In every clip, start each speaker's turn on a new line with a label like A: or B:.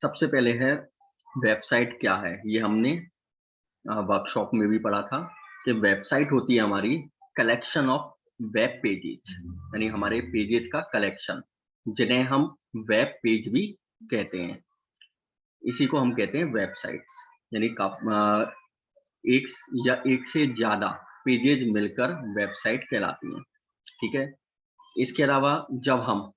A: सबसे पहले है वेबसाइट क्या है? ये हमने वर्कशॉप में भी पढ़ा था कि वेबसाइट होती है हमारी कलेक्शन ऑफ वेब पेजेज, यानी हमारे पेजेज का कलेक्शन, जिन्हें हम वेब पेज भी कहते हैं। इसी को हम कहते हैं वेबसाइट्स, यानी एक या एक से ज़्यादा पेजेज मिलकर वेबसाइट कहलाती हैं। ठीक है? इसके अलावा जब हम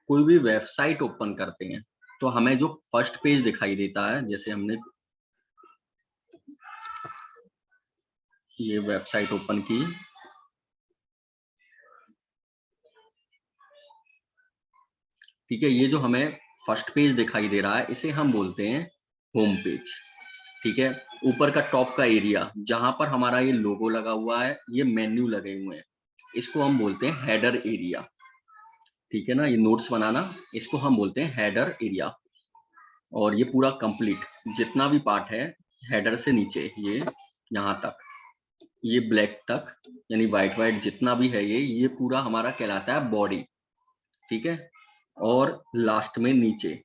A: कोई भी वेबसाइट ओपन करते हैं, तो हमें जो फर्स्ट पेज दिखाई देता है, जैसे हमने ये वेबसाइट ओपन की, ठीक है, ये जो हमें फर्स्ट पेज दिखाई दे रहा है, इसे हम बोलते हैं होम पेज। ठीक है, ऊपर का टॉप का एरिया जहां पर हमारा ये लोगो लगा हुआ है, ये मेन्यू लगे हुए हैं, इसको हम बोलते हैं हेडर एरिया। ठीक है ना, ये नोट्स बनाना, इसको हम बोलते हैं हेडर एरिया। और ये पूरा कंप्लीट जितना भी पार्ट है हेडर से नीचे, ये यहाँ तक, ये ब्लैक तक, यानी व्हाइट व्हाइट जितना भी है ये पूरा हमारा कहलाता है बॉडी। ठीक है, और लास्ट में नीचे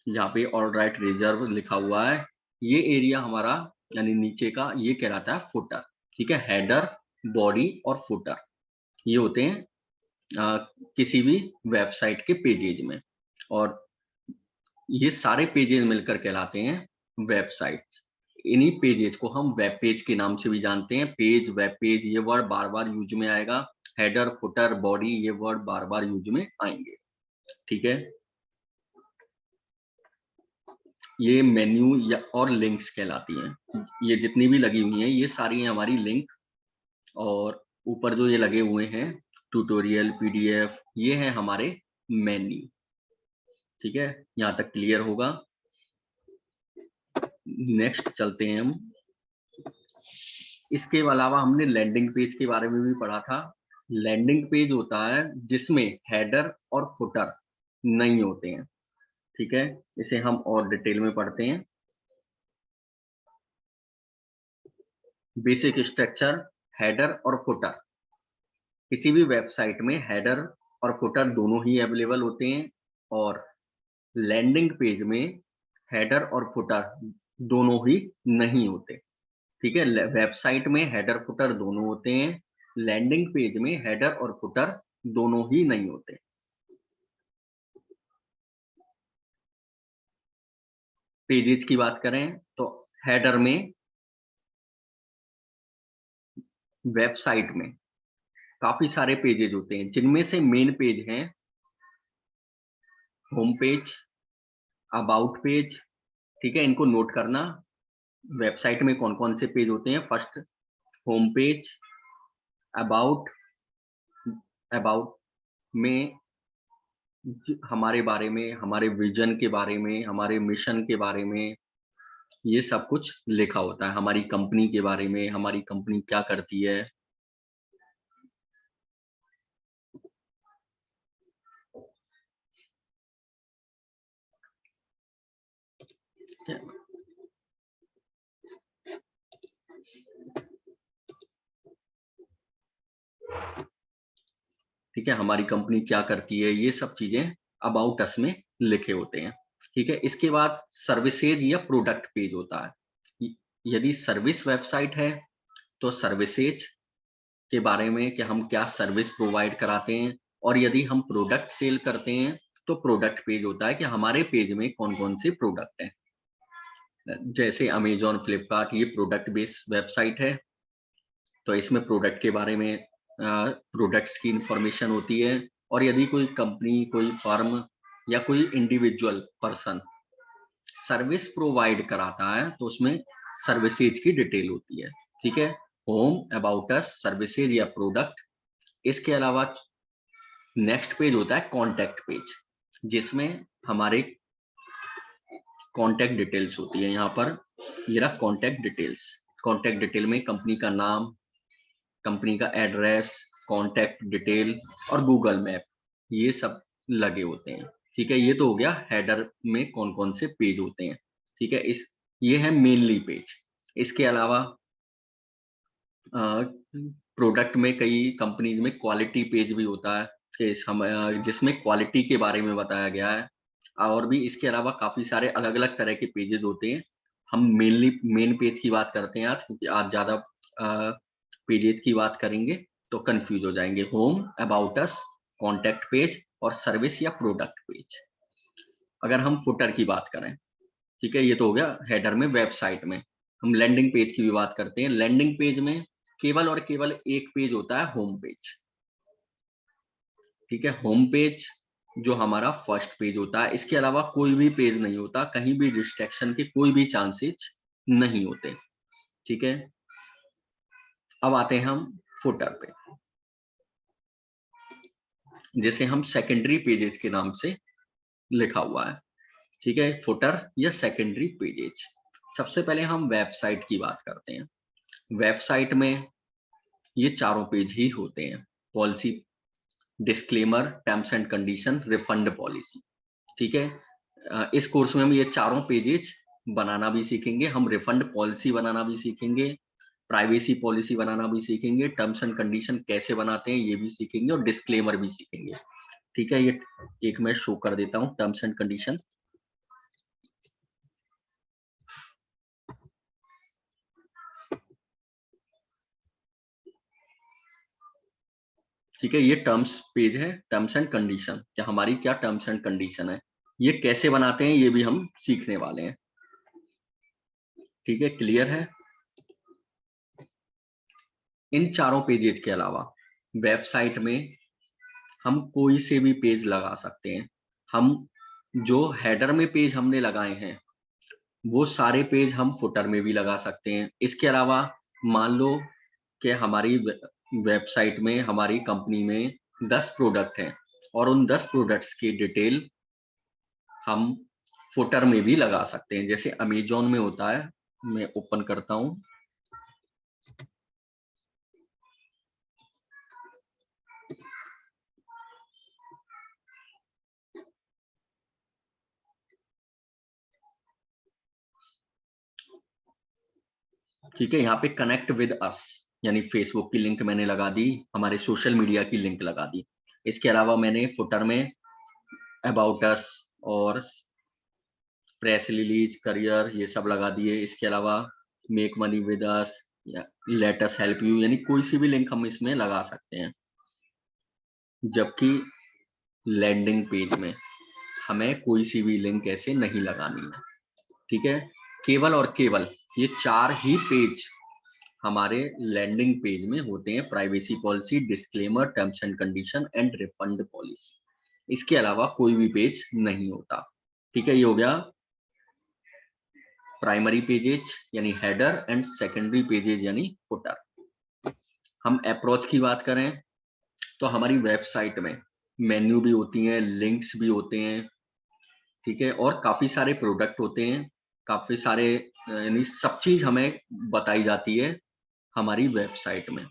A: जहाँ पे ऑल राइट रिजर्व लिखा हुआ है, ये एरिया हमारा यानी नीचे का ये कहलाता है फुटर। ठीक है, हेडर, बॉडी और फुटर ये होते हैं किसी भी वेबसाइट के पेजेज में, और ये सारे पेजेज मिलकर कहलाते हैं वेबसाइट। इन्हीं पेजेज को हम वेब पेज के नाम से भी जानते हैं। पेज, वेब पेज, ये वर्ड बार बार यूज में आएगा। हेडर, फुटर, बॉडी, ये वर्ड बार बार यूज में आएंगे। ठीक है, ये मेन्यू या और लिंक्स कहलाती हैं। ये जितनी भी लगी हुई हैं ये सारी हैं हमारी लिंक, और ऊपर जो ये लगे हुए हैं ट्यूटोरियल, पीडीएफ, ये हैं हमारे मेन्यू। ठीक है, यहाँ तक क्लियर होगा। नेक्स्ट चलते हैं हम। इसके अलावा हमने लैंडिंग पेज के बारे में भी पढ़ा था। लैंडिंग पेज होता है जिसमें हेडर और फुटर नहीं होते हैं। ठीक है, इसे हम और डिटेल में पढ़ते हैं। बेसिक स्ट्रक्चर, हेडर और फुटर। किसी भी वेबसाइट में हेडर और फुटर दोनों ही अवेलेबल होते हैं, और लैंडिंग पेज में हेडर और फुटर दोनों ही नहीं होते। ठीक है, वेबसाइट में हेडर फुटर दोनों होते हैं, लैंडिंग पेज में हेडर और फुटर दोनों ही नहीं होते। पेजेस की बात करें तो हेडर में, वेबसाइट में काफी सारे पेजेस होते हैं, जिनमें से मेन पेज हैं होम पेज, अबाउट पेज। ठीक है, इनको नोट करना। वेबसाइट में कौन कौन से पेज होते हैं? First home page, about. About में हमारे बारे में, हमारे विजन के बारे में, हमारे मिशन के बारे में ये सब कुछ लिखा होता है। हमारी कंपनी के बारे में, हमारी कंपनी क्या करती है। ठीक है, हमारी कंपनी क्या करती है, ये सब चीजें अबाउट अस में लिखे होते हैं। ठीक है, इसके बाद सर्विसेज या प्रोडक्ट पेज होता है। यदि सर्विस वेबसाइट है तो सर्विसेज के बारे में कि हम क्या सर्विस प्रोवाइड कराते हैं, और यदि हम प्रोडक्ट सेल करते हैं तो प्रोडक्ट पेज होता है कि हमारे पेज में कौन कौन से प्रोडक्ट हैं। जैसे अमेजॉन, फ्लिपकार्ट, ये प्रोडक्ट बेस्ड वेबसाइट है, तो इसमें प्रोडक्ट के बारे में प्रोडक्ट्स की इंफॉर्मेशन होती है। और यदि कोई कंपनी, कोई फर्म या कोई इंडिविजुअल पर्सन सर्विस प्रोवाइड कराता है तो उसमें सर्विसेज की डिटेल होती है। ठीक है, होम, अबाउट अस, सर्विसेज या प्रोडक्ट। इसके अलावा नेक्स्ट पेज होता है कॉन्टैक्ट पेज, जिसमें हमारे कॉन्टैक्ट डिटेल्स होती है। यहाँ पर ये रहा कॉन्टैक्ट डिटेल्स। कॉन्टैक्ट डिटेल में कंपनी का नाम, कंपनी का एड्रेस, कॉन्टैक्ट डिटेल और गूगल मैप, ये सब लगे होते हैं। ठीक है, ये तो हो गया हेडर में कौन कौन से पेज होते हैं। ठीक है, ये है मेनली पेज। इसके अलावा प्रोडक्ट में कई कंपनीज में क्वालिटी पेज भी होता है, कि जिसमें क्वालिटी के बारे में बताया गया है। और भी इसके अलावा काफी सारे अलग अलग तरह के पेजेस होते हैं। हम मेनली मेन पेज की बात करते हैं आज, क्योंकि आज ज्यादा पेजेस की बात करेंगे तो कंफ्यूज हो जाएंगे। Home, about us, contact page और सर्विस या प्रोडक्ट पेज। अगर हम फुटर की बात करें, ठीक है, ये तो हो गया हेडर में, वेबसाइट में। हम लैंडिंग पेज की भी बात करते हैं। लैंडिंग पेज में केवल और केवल एक पेज होता है, होम पेज। ठीक है, होम पेज जो हमारा फर्स्ट पेज होता है, इसके अलावा कोई भी पेज नहीं होता, कहीं भी डिस्ट्रैक्शन के कोई भी चांसेस नहीं होते। ठीक है, अब आते हैं हम फुटर पे, जैसे हम सेकेंडरी पेजेस के नाम से लिखा हुआ है। ठीक है, फुटर या सेकेंडरी पेजेज। सबसे पहले हम वेबसाइट की बात करते हैं। वेबसाइट में ये चारों पेज ही होते हैं, policy, disclaimer, terms and condition, refund policy. ठीक है, इस कोर्स में हम ये चारों पेजेज बनाना भी सीखेंगे। हम रिफंड पॉलिसी बनाना भी सीखेंगे, प्राइवेसी पॉलिसी बनाना भी सीखेंगे, टर्म्स एंड कंडीशन कैसे बनाते हैं ये भी सीखेंगे, और डिस्क्लेमर भी सीखेंगे। ठीक है, ये एक मैं शो कर देता हूँ टर्म्स एंड कंडीशन। ठीक है, ये टर्म्स पेज है, टर्म्स एंड कंडीशन, क्या हमारी क्या टर्म्स एंड कंडीशन है, ये कैसे बनाते हैं ये भी हम सीखने वाले हैं। ठीक है, क्लियर है। इन चारों पेजेज के अलावा वेबसाइट में हम कोई से भी पेज लगा सकते हैं। हम जो हेडर में पेज हमने लगाए हैं वो सारे पेज हम फुटर में भी लगा सकते हैं। इसके अलावा मान लो कि हमारी वेबसाइट में, हमारी कंपनी में 10 प्रोडक्ट हैं और उन 10 प्रोडक्ट्स की डिटेल हम फुटर में भी लगा सकते हैं, जैसे अमेजोन में होता है। मैं ओपन करता हूं, ठीक है, यहाँ पे कनेक्ट विद अस यानी फेसबुक की लिंक मैंने लगा दी, हमारे सोशल मीडिया की लिंक लगा दी। इसके अलावा मैंने फुटर में अबाउट अस और प्रेस रिलीज, करियर, ये सब लगा दिए। इसके अलावा मेक मनी विद अस या लेट अस हेल्प यू, यानी कोई सी भी लिंक हम इसमें लगा सकते हैं। जबकि लैंडिंग पेज में हमें कोई सी भी लिंक ऐसे नहीं लगानी है। ठीक है, केवल और केवल ये चार ही पेज हमारे लैंडिंग पेज में होते हैं, privacy policy, disclaimer, terms and condition and refund policy. इसके अलावा कोई भी पेज नहीं होता। ठीक है, ये हो गया प्राइमरी पेजेज यानी हेडर एंड सेकेंडरी पेजेज यानी फुटर। हम अप्रोच की बात करें तो हमारी वेबसाइट में मेन्यू भी होती हैं, लिंक्स भी होते हैं। ठीक है, और काफी सारे प्रोडक्ट होते हैं, काफी सारे यानी सब चीज हमें बताई जाती है हमारी वेबसाइट में।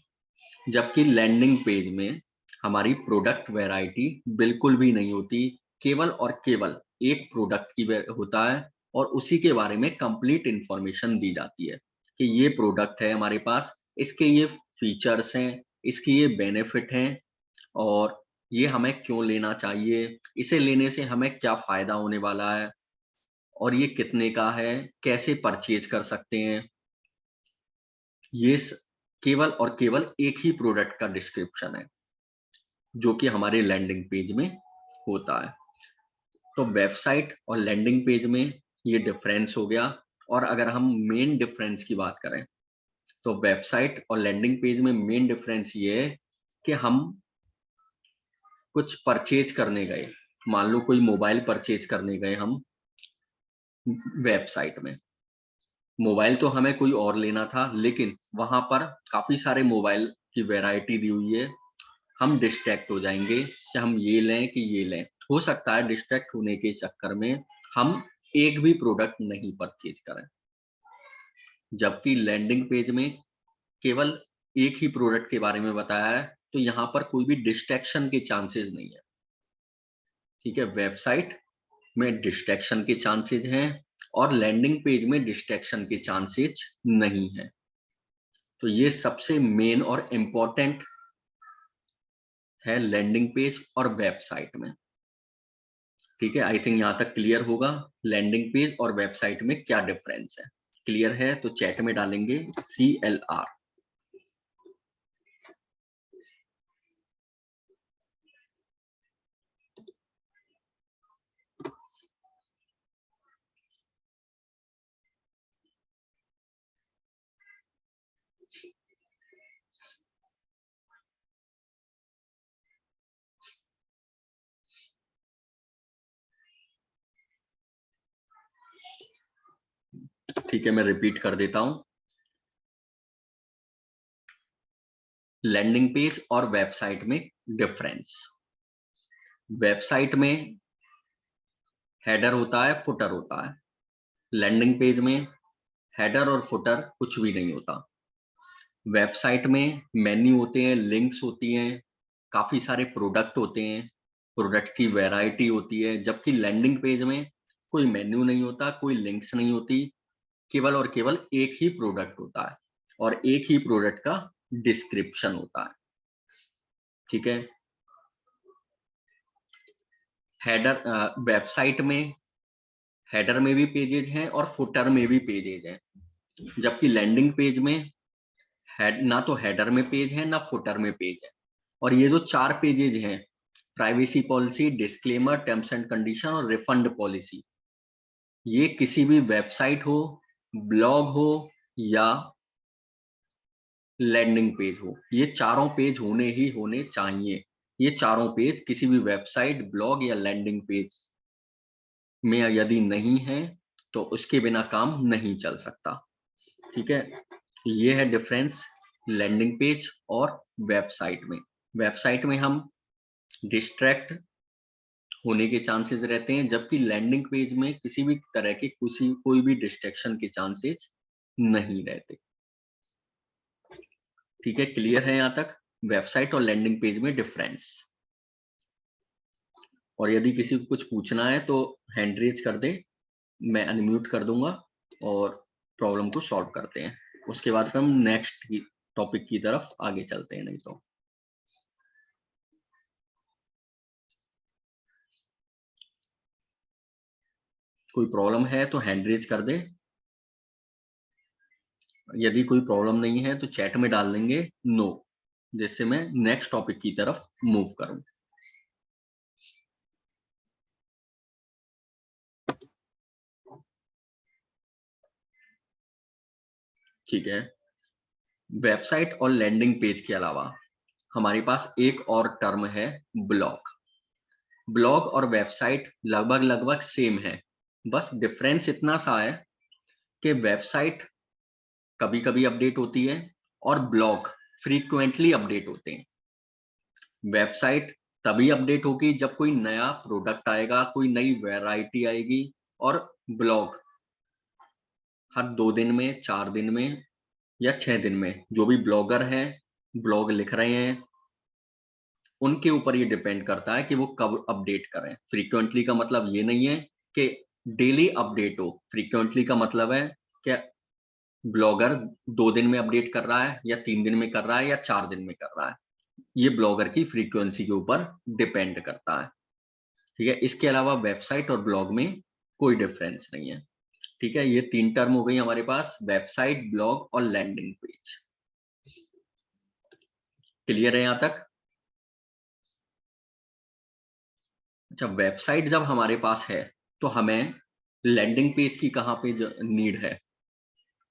A: जबकि लैंडिंग पेज में हमारी प्रोडक्ट वैरायटी बिल्कुल भी नहीं होती, केवल और केवल एक प्रोडक्ट की होता है और उसी के बारे में कंप्लीट इंफॉर्मेशन दी जाती है कि ये प्रोडक्ट है हमारे पास, इसके ये फीचर्स हैं, इसके ये बेनिफिट हैं, और ये हमें क्यों लेना चाहिए, इसे लेने से हमें क्या फायदा होने वाला है, और ये कितने का है, कैसे परचेज कर सकते हैं। ये केवल और केवल एक ही प्रोडक्ट का डिस्क्रिप्शन है जो कि हमारे लैंडिंग पेज में होता है। तो वेबसाइट और लैंडिंग पेज में ये डिफरेंस हो गया। और अगर हम मेन डिफरेंस की बात करें तो वेबसाइट और लैंडिंग पेज में मेन डिफरेंस ये है कि हम कुछ परचेज करने गए, मान लो कोई मोबाइल परचेज करने गए हम वेबसाइट में, मोबाइल तो हमें कोई और लेना था, लेकिन वहां पर काफी सारे मोबाइल की वैरायटी दी हुई है। हम डिस्ट्रैक्ट हो जाएंगे कि हम ये लें कि ये लें। हो सकता है डिस्ट्रैक्ट होने के चक्कर में हम एक भी प्रोडक्ट नहीं परचेज करें। जबकि लैंडिंग पेज में केवल एक ही प्रोडक्ट के बारे में बताया है, तो यहाँ पर कोई भी डिस्ट्रैक्शन के चांसेस नहीं है। ठीक है, वेबसाइट में डिस्ट्रैक्शन के चांसेस हैं और लैंडिंग पेज में डिस्ट्रैक्शन के चांसेस नहीं है। तो ये सबसे मेन और इम्पोर्टेंट है लैंडिंग पेज और वेबसाइट में। ठीक है, आई थिंक यहाँ तक क्लियर होगा लैंडिंग पेज और वेबसाइट में क्या डिफरेंस है। क्लियर है तो चैट में डालेंगे CLR। ठीक है, मैं रिपीट कर देता हूं। लैंडिंग पेज और वेबसाइट में डिफरेंस। वेबसाइट में हेडर होता है, फुटर होता है। लैंडिंग पेज में हेडर और फुटर कुछ भी नहीं होता। वेबसाइट में मेन्यू होते हैं, लिंक्स होती हैं, काफी सारे प्रोडक्ट होते हैं, प्रोडक्ट की वैरायटी होती है, जबकि लैंडिंग पेज में कोई मेन्यू नहीं होता, कोई लिंक्स नहीं होती, केवल और केवल एक ही प्रोडक्ट होता है और एक ही प्रोडक्ट का डिस्क्रिप्शन होता है। ठीक है, हेडर वेबसाइट में हेडर में भी पेजेज हैं और फुटर में भी पेजेज हैं, जबकि लैंडिंग पेज में ना तो हेडर में पेज है ना फुटर में पेज है। और ये जो 4 पेजेज हैं, privacy policy, disclaimer, terms and condition और रिफंड पॉलिसी, ये किसी भी वेबसाइट हो, ब्लॉग हो या लैंडिंग पेज हो, ये चारों पेज होने ही होने चाहिए। ये चारों पेज किसी भी वेबसाइट, ब्लॉग या लैंडिंग पेज में यदि नहीं है तो उसके बिना काम नहीं चल सकता। ठीक है, ये है डिफरेंस लैंडिंग पेज और वेबसाइट में। वेबसाइट में हम डिस्ट्रैक्ट होने के चांसेस रहते हैं, जबकि लैंडिंग पेज में किसी भी तरह के कोई भी डिस्ट्रैक्शन के चांसेस नहीं रहते। ठीक है, क्लियर है यहाँ तक वेबसाइट और लैंडिंग पेज में डिफरेंस। और यदि किसी को कुछ पूछना है तो हैंड रेज कर दे, मैं अनम्यूट कर दूंगा और प्रॉब्लम को सॉल्व करते हैं। उसके बाद फिर हम नेक्स्ट टॉपिक की तरफ आगे चलते हैं। नहीं तो कोई प्रॉब्लम है तो हैंड रेज कर दे, यदि कोई प्रॉब्लम नहीं है तो चैट में डाल देंगे नो, जिससे मैं नेक्स्ट टॉपिक की तरफ मूव करूं। ठीक है, वेबसाइट और लैंडिंग पेज के अलावा हमारे पास एक और टर्म है ब्लॉग। ब्लॉग और वेबसाइट लगभग लगभग सेम है, बस डिफरेंस इतना सा है कि वेबसाइट कभी कभी अपडेट होती है और ब्लॉग फ्रीक्वेंटली अपडेट होते हैं। वेबसाइट तभी अपडेट होगी जब कोई नया प्रोडक्ट आएगा, कोई नई वैरायटी आएगी, और ब्लॉग हर 2 दिन में, 4 दिन में या 6 दिन में जो भी ब्लॉगर हैं, ब्लॉग लिख रहे हैं, उनके ऊपर ये डिपेंड करता है कि वो कब अपडेट करें। फ्रीक्वेंटली का मतलब ये नहीं है कि डेली अपडेट हो, फ्रीक्वेंटली का मतलब है कि ब्लॉगर 2 दिन में अपडेट कर रहा है या 3 दिन में कर रहा है या 4 दिन में कर रहा है। ये ब्लॉगर की फ्रीक्वेंसी के ऊपर डिपेंड करता है। ठीक है, इसके अलावा वेबसाइट और ब्लॉग में कोई डिफरेंस नहीं है। ठीक है, ये 3 टर्म हो गई हमारे पास, वेबसाइट, ब्लॉग और लैंडिंग पेज। क्लियर है यहाँ तक? अच्छा, वेबसाइट जब हमारे पास है तो हमें लैंडिंग पेज की कहाँ पे नीड है?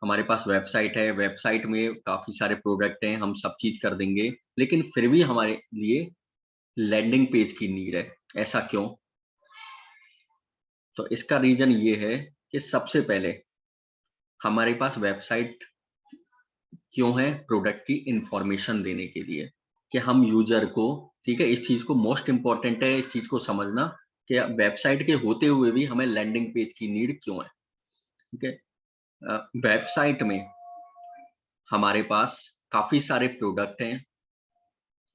A: हमारे पास वेबसाइट है, वेबसाइट में काफी सारे प्रोडक्ट हैं, हम सब चीज कर देंगे, लेकिन फिर भी हमारे लिए लैंडिंग पेज की नीड है। ऐसा क्यों? तो इसका रीजन ये है कि सबसे पहले हमारे पास वेबसाइट क्यों है? प्रोडक्ट की इंफॉर्मेशन देने के लिए, कि हम यूजर को, ठीक है, इस चीज को मोस्ट इंपॉर्टेंट है इस चीज को समझना कि वेबसाइट के होते हुए भी हमें लैंडिंग पेज की नीड क्यों है। ठीक है, वेबसाइट में हमारे पास काफी सारे प्रोडक्ट हैं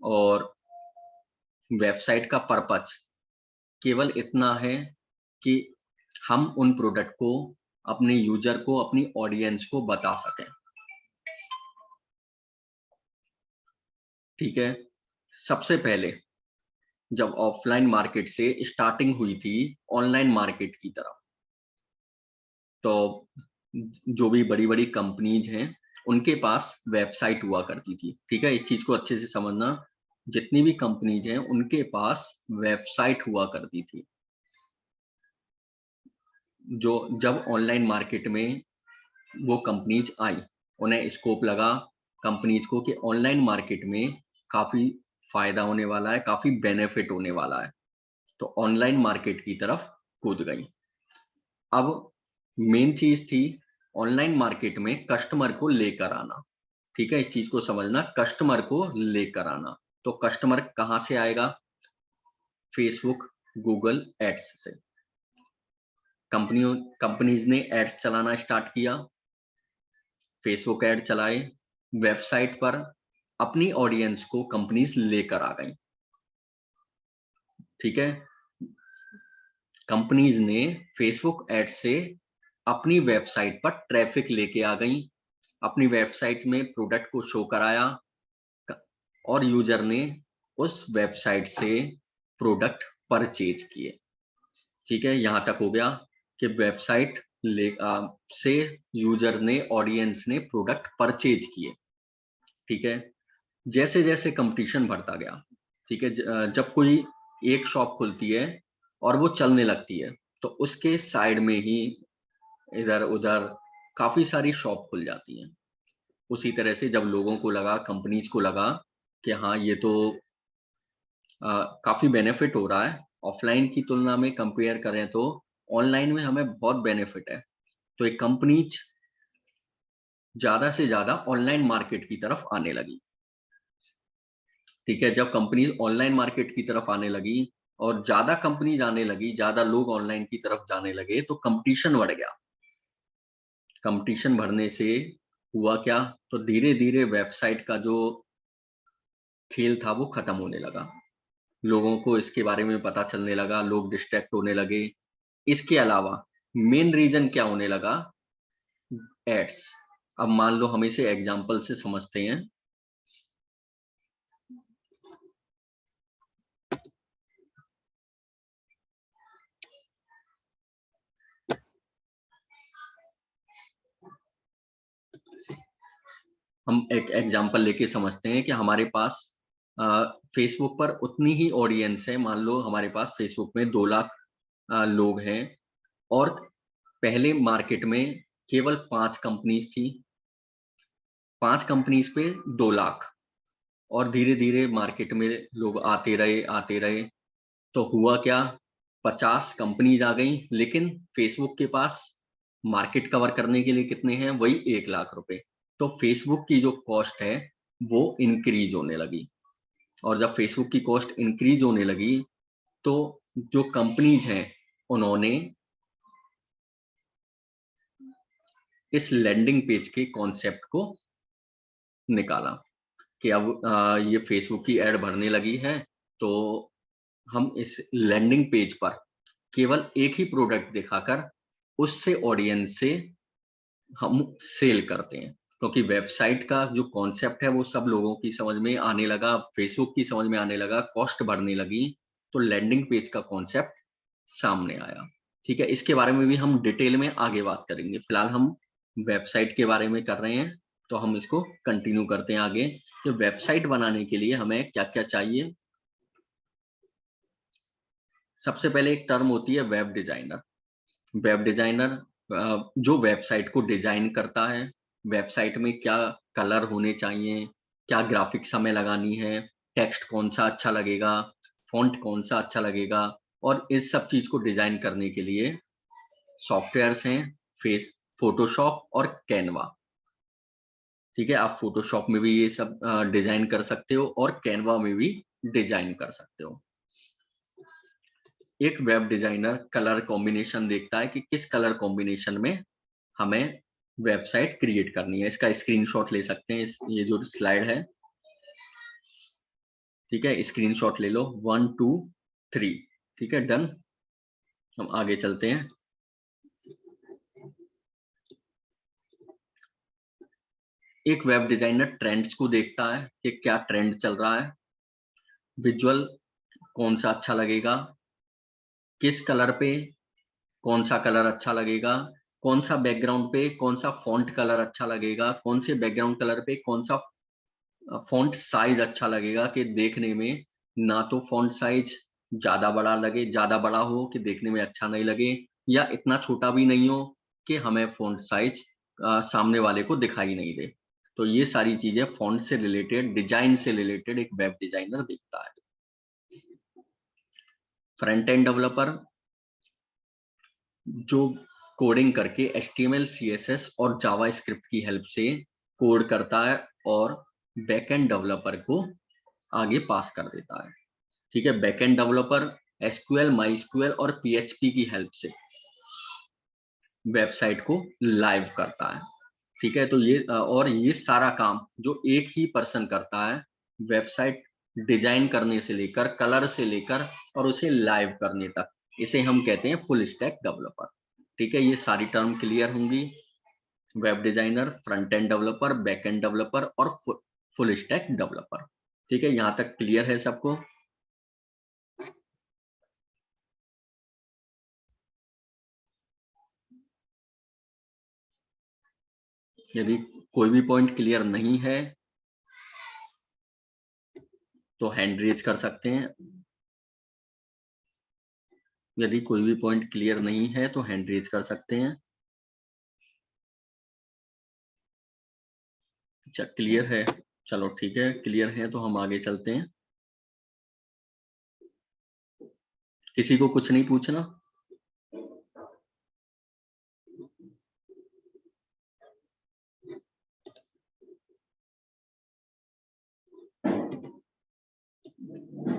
A: और वेबसाइट का पर्पज केवल इतना है कि हम उन प्रोडक्ट को अपने यूजर को, अपनी ऑडियंस को बता सकें। ठीक है, सबसे पहले जब ऑफलाइन मार्केट से स्टार्टिंग हुई थी ऑनलाइन मार्केट की तरफ, तो जो भी बड़ी-बड़ी कंपनीज हैं, उनके पास वेबसाइट हुआ करती थी। ठीक है? इस चीज़ को अच्छे से समझना, जितनी भी कंपनीज हैं, उनके पास वेबसाइट हुआ करती थी। जो जब ऑनलाइन मार्केट में वो कंपनीज आई, उन्हें स्कोप लगा कंपनीज को कि ऑनलाइन मार्केट में काफ़ी फ़ायदा होने वाला है, काफ़ी बेनिफिट होने वाला है। तो ऑनलाइन मार्केट की तरफ कूद गई। अब मेन चीज़ थी ऑनलाइन मार्केट में कस्टमर को लेकर आना। ठीक है? इस चीज़ को समझना, कस्टमर को लेकर आना। तो कस्टमर कहाँ से आएगा? फेसबुक, गूगल एड्स से। कंपनीज ने एड्स चलाना स्टार्ट किया, फेसबुक ऐड चलाए, वेबसाइट पर अपनी ऑडियंस को कंपनीज लेकर आ गई। ठीक है? कंपनीज ने फेसबुक एड से अपनी वेबसाइट पर ट्रैफिक लेके आ गई, अपनी वेबसाइट में प्रोडक्ट को शो कराया और यूजर ने उस वेबसाइट से प्रोडक्ट परचेज किए। ठीक है? यहाँ तक हो गया कि वेबसाइट से यूजर ने, ऑडियंस ने प्रोडक्ट परचेज किए। ठीक है? जैसे जैसे कंपटीशन बढ़ता गया, ठीक है, जब कोई एक शॉप खुलती है और वो चलने लगती है, तो उसके साइड में ही इधर उधर काफी सारी शॉप खुल जाती हैं। उसी तरह से जब लोगों को लगा, कंपनीज को लगा कि हाँ, ये तो काफी बेनिफिट हो रहा है, ऑफलाइन की तुलना में कंपेयर करें तो ऑनलाइन में हमें बहुत बेनिफिट है, तो एक कंपनीज ज्यादा से ज्यादा ऑनलाइन मार्केट की तरफ आने लगी। ठीक है? जब कंपनीज ऑनलाइन मार्केट की तरफ आने लगी और ज्यादा कंपनीज आने लगी, ज्यादा लोग ऑनलाइन की तरफ जाने लगे, तो कंपटीशन बढ़ गया। कंपटीशन बढ़ने से हुआ क्या? तो धीरे धीरे वेबसाइट का जो खेल था वो खत्म होने लगा। लोगों को इसके बारे में पता चलने लगा, लोग डिस्ट्रैक्ट होने लगे। इसके अलावा मेन रीजन क्या होने लगा? एड्स। अब मान लो, हम इसे एग्जांपल से समझते हैं। हम एक एग्जांपल लेके समझते हैं कि हमारे पास फेसबुक पर उतनी ही ऑडियंस है। मान लो हमारे पास फेसबुक में 2 लाख लोग हैं और पहले मार्केट में केवल 5 कंपनीज थी। 5 कंपनीज पे 2 लाख, और धीरे-धीरे मार्केट में लोग आते रहे। तो हुआ क्या? 50 कंपनीज आ गई, लेकिन फेसबुक के पास मार्केट कवर करने के लिए कितने हैं? वही 1 लाख रुपए। तो फेसबुक की जो कॉस्ट है, वो इंक्रीज होने लगी। और जब फेसबुक की कॉस्ट इंक्रीज होने लगी, तो जो कंपनीज हैं, उन्होंने इस लैंडिंग पेज के कॉन्सेप्ट को निकाला कि अब ये फेसबुक की ऐड बढ़ने लगी है, तो हम इस लैंडिंग पेज पर केवल एक ही प्रोडक्ट दिखाकर उससे ऑडियंस से हम सेल करते हैं। क्योंकि वेबसाइट का जो कॉन्सेप्ट है वो सब लोगों की समझ में आने लगा, फेसबुक की समझ में आने लगा, कॉस्ट बढ़ने लगी, तो लैंडिंग पेज का कॉन्सेप्ट सामने आया। ठीक है? इसके बारे में भी हम डिटेल में आगे बात करेंगे। फिलहाल हम वेबसाइट के बारे में कर रहे हैं, तो हम इसको कंटिन्यू करते हैं आगे कि वेबसाइट बनाने के लिए हमें क्या-क्या चाहिए। सबसे पहले एक टर्म होती है वेब डिजाइनर। वेब डिजाइनर जो वेबसाइट को डिजाइन करता है, वेबसाइट में क्या कलर होने चाहिए, क्या ग्राफिक्स हमें लगानी है, टेक्स्ट कौन-सा अच्छा लगेगा, फ़ॉन्ट कौन-सा अच्छा लगेगा, और इस सब चीज़ को डिजाइन करने के लिए सॉफ्टवेयर्स हैं, फ़ोटोशॉप और कैनवा। ठीक है? आप फ़ोटोशॉप में भी ये सब डिजाइन कर सकते हो और कैनवा में भी डिजाइन कर सकते हो। एक वेब डिजाइनर कलर कॉम्बिनेशन देखता है कि किस कलर कॉम्बिनेशन में हमें वेबसाइट क्रिएट करनी है। इसका स्क्रीनशॉट ले सकते हैं, ये जो स्लाइड है। ठीक है? स्क्रीनशॉट ले लो, 1 2 3। ठीक है? डन। हम आगे चलते हैं। एक वेब डिजाइनर ट्रेंड्स को देखता है कि क्या ट्रेंड चल रहा है, विजुअल कौन सा अच्छा लगेगा, किस कलर पे कौन सा कलर अच्छा लगेगा, कौन सा बैकग्राउंड पे कौन सा फॉन्ट कलर अच्छा लगेगा, कौन से बैकग्राउंड कलर पे कौन सा फॉन्ट साइज अच्छा लगेगा कि देखने में ना तो फॉन्ट साइज ज्यादा बड़ा लगे, ज्यादा बड़ा हो कि देखने में अच्छा नहीं लगे, या इतना छोटा भी नहीं हो कि हमें फॉन्ट साइज सामने वाले को दिखाई नहीं दे। तो ये सारी चीजें फॉन्ट से रिलेटेड, डिजाइन से रिलेटेड एक वेब डिजाइनर देखता है। फ्रंट एंड डेवलपर जो कोडिंग करके HTML, CSS और जावास्क्रिप्ट की हेल्प से कोड करता है और बैकएंड डेवलपर को आगे पास कर देता है। ठीक है, बैकएंड डेवलपर SQL, MySQL और PHP की हेल्प से वेबसाइट को लाइव करता है। ठीक है, तो ये सारा काम जो एक ही पर्सन करता है, वेबसाइट डिजाइन करने से लेकर, कलर से लेकर और उसे लाइव करने तक, इसे हम कहते हैं फुल स्टैक डेवलपर। ठीक है, ये सारी टर्म क्लियर होंगी। Web designer, front end developer, back end developer और फुल स्टैक डेवलपर। ठीक है, यहाँ तक क्लियर है सबको? यदि कोई भी पॉइंट क्लियर नहीं है तो हैंड रेज कर सकते हैं। यदि कोई भी पॉइंट क्लियर नहीं है तो हैंड रेज कर सकते हैं। अच्छा, क्लियर है, चलो ठीक है, क्लियर है तो हम आगे चलते हैं। किसी को कुछ नहीं पूछना?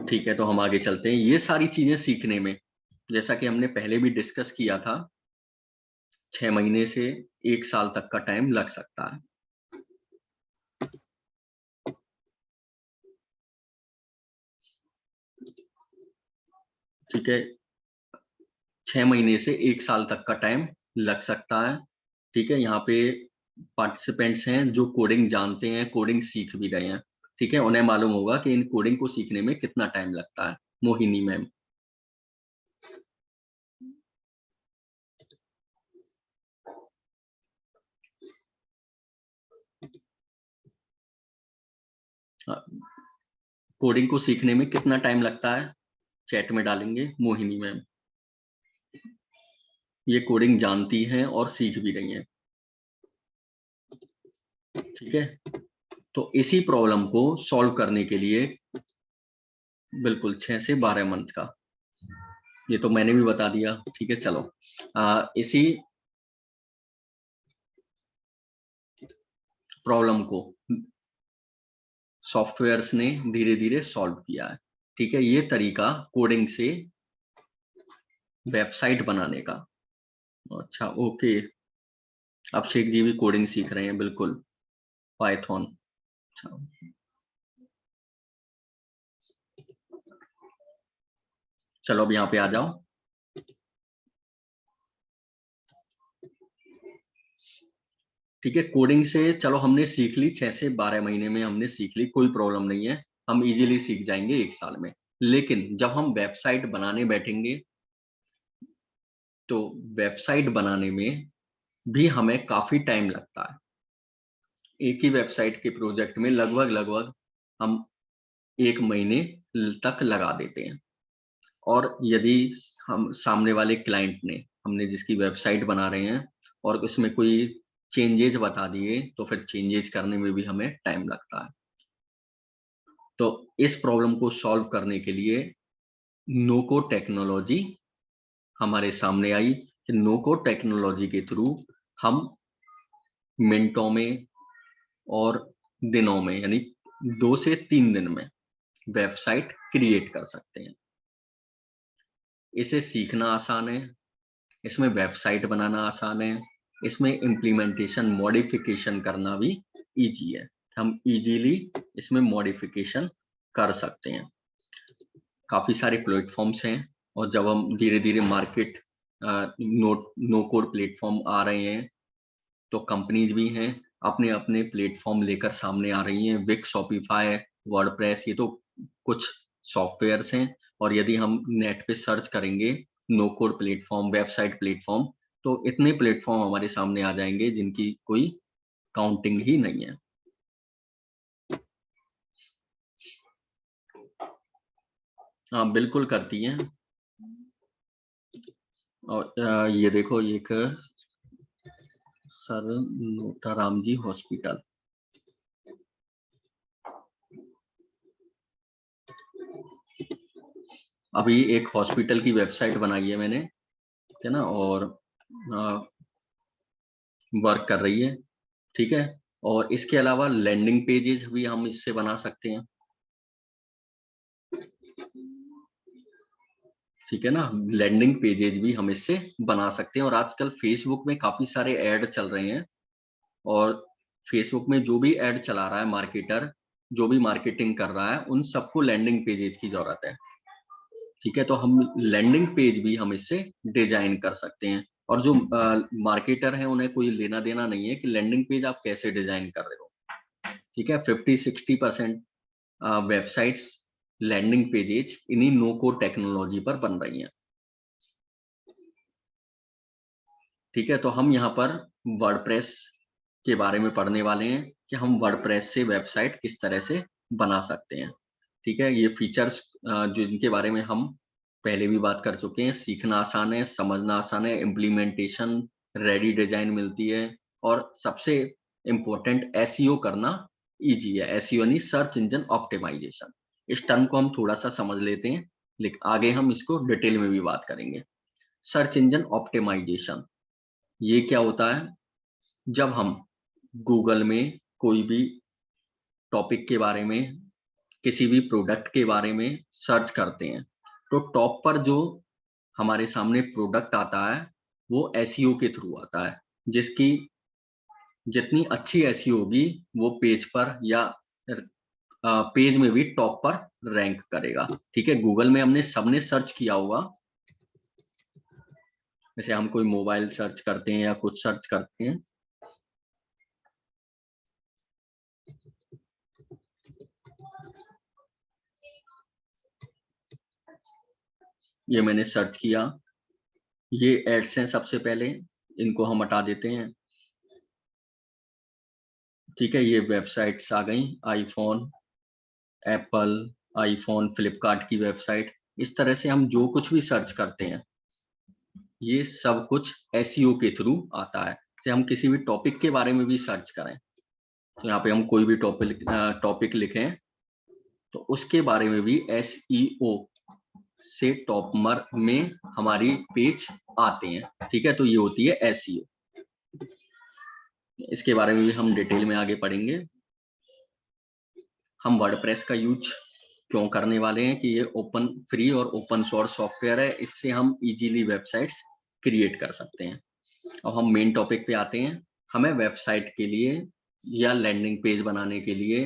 A: ठीक है, तो हम आगे चलते हैं। ये सारी चीजें सीखने में, जैसा कि हमने पहले भी डिस्कस किया था, 6 महीने से 1 साल तक का टाइम लग सकता है। ठीक है, 6 महीने से 1 साल तक का टाइम लग सकता है। ठीक है, यहाँ पे पार्टिसिपेंट्स हैं जो कोडिंग जानते हैं, कोडिंग सीख भी रहे हैं। ठीक है, उन्हें मालूम होगा कि इन कोडिंग को सीखने में कितना टाइम लगता है। मोहिनी मैम। कोडिंग को सीखने में कितना टाइम लगता है, चैट में डालेंगे मोहिनी मैम। ये कोडिंग जानती हैं और सीख भी रही हैं। ठीक है, तो इसी प्रॉब्लम को सॉल्व करने के लिए बिल्कुल 6 से 12 मंथ का, ये तो मैंने भी बता दिया। ठीक है, चलो इसी प्रॉब्लम को सॉफ्टवेयर्स ने धीरे धीरे सॉल्व किया है। ठीक है, ये तरीका कोडिंग से वेबसाइट बनाने का। अच्छा, ओके, अभिषेक जी भी कोडिंग सीख रहे हैं, बिल्कुल, पाइथन। अच्छा, चलो अब यहाँ पे आ जाओ। ठीक है, कोडिंग से चलो हमने सीख ली, 6 से 12 महीने में हमने सीख ली, कोई प्रॉब्लम नहीं है, हम इजीली सीख जाएंगे 1 साल में। लेकिन जब हम वेबसाइट बनाने बैठेंगे तो वेबसाइट बनाने में भी हमें काफी टाइम लगता है। एक ही वेबसाइट के प्रोजेक्ट में लगभग लगभग हम 1 महीने तक लगा देते हैं। और यदि हम सामने वाले क्लाइंट ने, हमने जिसकी वेबसाइट बना रहे हैं और उसमें कोई चेंजेज बता दिए तो फिर चेंजेज करने में भी हमें टाइम लगता है। तो इस प्रॉब्लम को सॉल्व करने के लिए नो कोड टेक्नोलॉजी हमारे सामने आई कि नो कोड टेक्नोलॉजी के थ्रू हम मिनटों में और दिनों में, यानी 2 से 3 दिन में वेबसाइट क्रिएट कर सकते हैं। इसे सीखना आसान है, इसमें वेबसाइट बनाना आसान है, इसमें इम्प्लीमेंटेशन, मॉडिफिकेशन करना भी इजी है। हम इजीली इसमें मॉडिफिकेशन कर सकते हैं। काफी सारे प्लेटफॉर्म्स हैं और जब हम धीरे धीरे मार्केट नो कोड प्लेटफॉर्म आ रहे हैं तो कंपनीज भी हैं अपने अपने प्लेटफॉर्म लेकर सामने आ रही हैं। विक्स, शॉपिफाई, वर्डप्रेस, ये तो कुछ सॉफ्टवेयर्स हैं और यदि हम नेट पे सर्च करेंगे no code platform, website platform, तो इतने प्लेटफॉर्म हमारे सामने आ जाएंगे जिनकी कोई काउंटिंग ही नहीं है। हाँ बिल्कुल करती हैं। और ये देखो, एक सर नोटाराम जी हॉस्पिटल, अभी एक हॉस्पिटल की वेबसाइट बनाई है मैंने, है ना, और वर्क कर रही है, ठीक है। और इसके अलावा लैंडिंग पेजेस भी हम इससे बना सकते हैं, ठीक है ना। लैंडिंग पेजेस भी हम इससे बना सकते हैं। और आजकल फेसबुक में काफी सारे ऐड चल रहे हैं, और फेसबुक में जो भी ऐड चला रहा है मार्केटर, जो भी मार्केटिंग कर रहा है, उन सबको लैंडिंग पेजेस की जरूरत है, ठीक है। तो हम लैंडिंग पेज भी हम इससे डिजाइन कर सकते हैं। और जो मार्केटर है उन्हें कोई लेना देना नहीं है कि लैंडिंग पेज आप कैसे डिजाइन कर रहे हो, ठीक है। 50-60% वेबसाइट्स लैंडिंग पेजेज इन्हीं नो कोड टेक्नोलॉजी पर बन रही हैं, ठीक है। तो हम यहाँ पर वर्डप्रेस के बारे में पढ़ने वाले हैं कि हम वर्डप्रेस से वेबसाइट किस तरह से बना सकते हैं, ठीक है। ये फीचर्स जो इनके बारे में हम पहले भी बात कर चुके हैं, सीखना आसान है, समझना आसान है, इम्प्लीमेंटेशन रेडी डिजाइन मिलती है, और सबसे इम्पोर्टेंट एसईओ करना इजी है। एसईओ यानी सर्च इंजन ऑप्टिमाइजेशन। इस टर्म को हम थोड़ा सा समझ लेते हैं, लेकिन आगे हम इसको डिटेल में भी बात करेंगे। सर्च इंजन ऑप्टिमाइजेशन ये क्या होता है? जब हम गूगल में कोई भी टॉपिक के बारे में, किसी भी प्रोडक्ट के बारे में सर्च करते हैं, तो टॉप पर जो हमारे सामने प्रोडक्ट आता है वो एसईओ के थ्रू आता है, जिसकी जितनी अच्छी एसईओ होगी वो पेज पर या पेज में भी टॉप पर रैंक करेगा, ठीक है। गूगल में हमने सबने सर्च किया होगा, जैसे हम कोई मोबाइल सर्च करते हैं या कुछ सर्च करते हैं, ये मैंने सर्च किया, ये एड्स हैं सबसे पहले, इनको हम हटा देते हैं, ठीक है। ये वेबसाइट्स आ गई, आईफोन, एप्पल, आईफोन, फ्लिपकार्ट की वेबसाइट। इस तरह से हम जो कुछ भी सर्च करते हैं ये सब कुछ एसईओ के थ्रू आता है। जैसे हम किसी भी टॉपिक के बारे में भी सर्च करें, तो यहाँ पे हम कोई भी टॉपिक लिखें तो उसके बारे में भी एसईओ से टॉप में हमारी पेज आते हैं, ठीक है। तो ये होती है एसईओ। इसके बारे में भी हम डिटेल में आगे पढ़ेंगे। हम वर्डप्रेस का यूज क्यों करने वाले हैं कि ये ओपन फ्री और ओपन सोर्स सॉफ्टवेयर है, इससे हम इजीली वेबसाइट्स क्रिएट कर सकते हैं। अब हम मेन टॉपिक पे आते हैं। हमें वेबसाइट के लिए या लैंडिंग पेज बनाने के लिए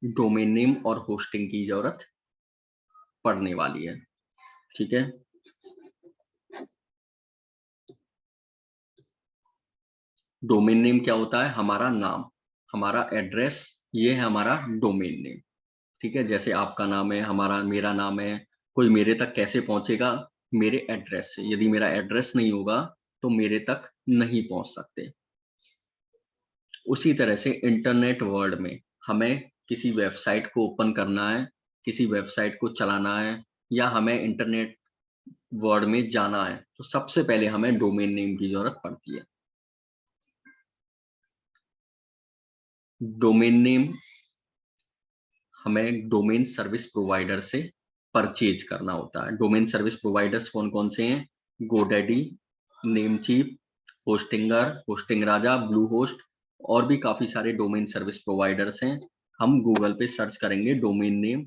A: डोमेन नेम और होस्टिंग की जरूरत पड़ने वाली है, ठीक है। डोमेन नेम क्या होता है? हमारा नाम, हमारा एड्रेस, ये है हमारा डोमेन नेम, ठीक है। जैसे आपका नाम है, हमारा मेरा नाम है, कोई मेरे तक कैसे पहुंचेगा? मेरे एड्रेस से। यदि मेरा एड्रेस नहीं होगा तो मेरे तक नहीं पहुंच सकते। उसी तरह से इंटरनेट वर्ल्ड में हमें किसी वेबसाइट को ओपन करना है, किसी वेबसाइट को चलाना है, या हमें इंटरनेट वर्ल्ड में जाना है, तो सबसे पहले हमें डोमेन नेम की जरूरत पड़ती है। डोमेन नेम हमें डोमेन सर्विस प्रोवाइडर से परचेज करना होता है। डोमेन सर्विस प्रोवाइडर्स कौन कौन से हैं? गोडैडी, नेमचीप, होस्टिंगर, होस्टिंग राजा, ब्लू होस्ट, और भी काफी सारे डोमेन सर्विस प्रोवाइडर्स हैं। हम गूगल पे सर्च करेंगे डोमेन नेम,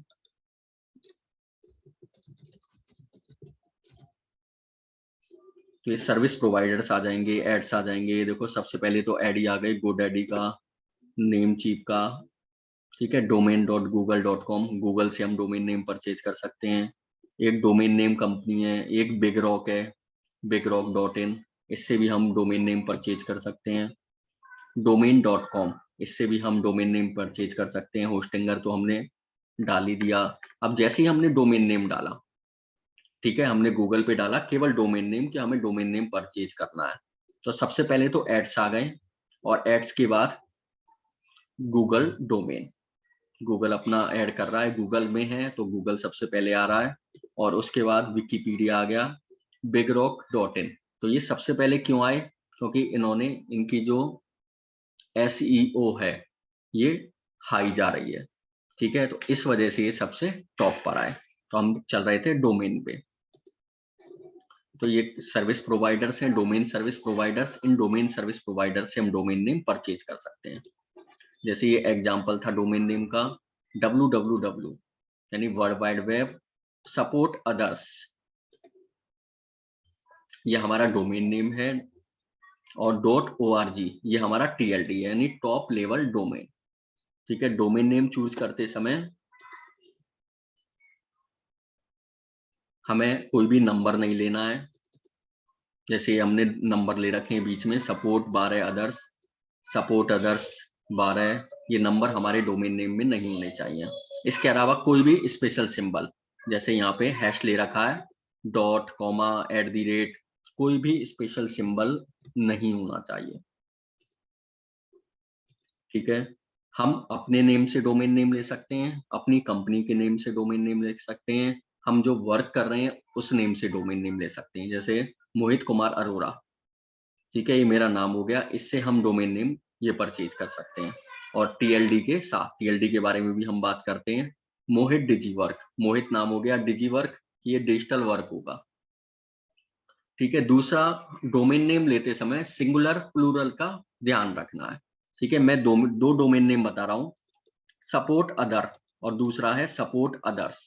A: तो ये सर्विस प्रोवाइडर्स आ जाएंगे, एड्स आ जाएंगे। ये देखो, सबसे पहले तो एड ही आ गई गोडैडी का, नेमचीप का, ठीक है। domain.google.com, गूगल से हम डोमेन नेम परचेज कर सकते हैं। एक डोमेन नेम कंपनी है, एक बिग रॉक है, bigrok.in, इससे भी हम डोमेन नेम परचेज कर सकते हैं। domain.com, इससे भी हम डोमेन नेम परचेज कर सकते हैं। होस्टिंगर तो हमने डाल ही दिया। अब जैसे ही हमने डोमेन नेम डाला, ठीक है, हमने गूगल पे डाला केवल डोमेन नेम कि हमें डोमेन नेम परचेज करना है, तो सबसे पहले तो एड्स आ गए, और एड्स के बाद गूगल डोमेन, गूगल अपना ऐड कर रहा है, गूगल में है तो गूगल सबसे पहले आ रहा है, और उसके बाद विकिपीडिया आ गया, bigrock.in। तो ये सबसे पहले क्यों आए? क्योंकि इन्होंने, इनकी जो SEO है ये हाई जा रही है, ठीक है, तो इस वजह से ये सबसे टॉप पर आए। तो हम चल रहे थे डोमेन पे। तो ये सर्विस प्रोवाइडर्स हैं, डोमेन सर्विस प्रोवाइडर्स। इन डोमेन सर्विस प्रोवाइडर से हम डोमेन नेम परचेज कर सकते हैं। जैसे ये एग्जांपल था डोमेन नेम का, www यानी world wide web support others, ये हमारा डोमेन नेम है, और .org ये हमारा TLD यानी टॉप लेवल डोमेन, ठीक है। डोमेन नेम चूज करते समय हमें कोई भी नंबर नहीं लेना है, जैसे हमने नंबर ले रखे हैं बीच में, सपोर्ट 12 अदर्स, सपोर्ट अदर्स 12, ये नंबर हमारे डोमेन नेम में नहीं होने चाहिए। इसके अलावा कोई भी स्पेशल सिंबल, जैसे यहाँ पे हैश ले रखा है, डॉट, कॉमा, @ कोई भी स्पेशल सिंबल नहीं होना चाहिए, ठीक है। हम अपने नेम से डोमेन नेम ले सकते हैं, अपनी कंपनी के नेम से डोमेन नेम ले सकते हैं, हम जो वर्क कर रहे हैं उस नेम से डोमेन नेम ले सकते हैं, जैसे मोहित कुमार अरोड़ा, ठीक है, ये मेरा नाम हो गया, इससे हम डोमेन नेम ये परचेज कर सकते हैं। और TLD के साथ, TLD के बारे में भी हम बात करते हैं, मोहित डिजीवर्क, मोहित नाम हो गया, डिजीवर्क ये डिजिटल वर्क होगा, ठीक है। दूसरा, डोमेन नेम लेते समय सिंगुलर प्लूरल का ध्यान रखना है, ठीक है। मैं दो डोमेन नेम बता रहा हूँ, सपोर्ट अदर और दूसरा है सपोर्ट अदर्स।